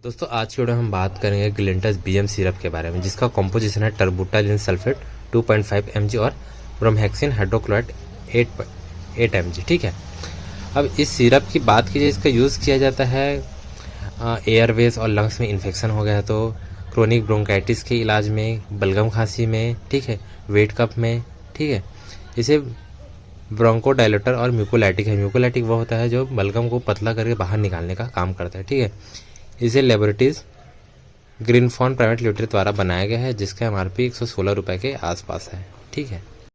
दोस्तों आज की वीडियो में हम बात करेंगे ग्लिंटस बीएम सिरप के बारे में, जिसका कॉम्पोजिशन है टर्बुटालिन सल्फेट 2.5 mg और ब्रोमहेक्सिन हाइड्रोक्लोराइड 8 mg। ठीक है, अब इस सिरप की बात की जाए, इसका यूज़ किया जाता है एयरवेज और लंग्स में इन्फेक्शन हो गया तो, क्रोनिक ब्रोंकाइटिस के इलाज में, बलगम खांसी में, ठीक है, वेट कफ में। ठीक है, इसे ब्रोंकोडायलेटर और म्यूकोलाइटिक है। म्यूकोलाइटिक वो होता है जो बलगम को पतला करके बाहर निकालने का काम करता है। ठीक है, इसे लेबोरेटरीज ग्रीनफॉन प्राइवेट लिमिटेड द्वारा बनाया गया है, जिसका MRP 116 रुपये के आसपास है। ठीक है।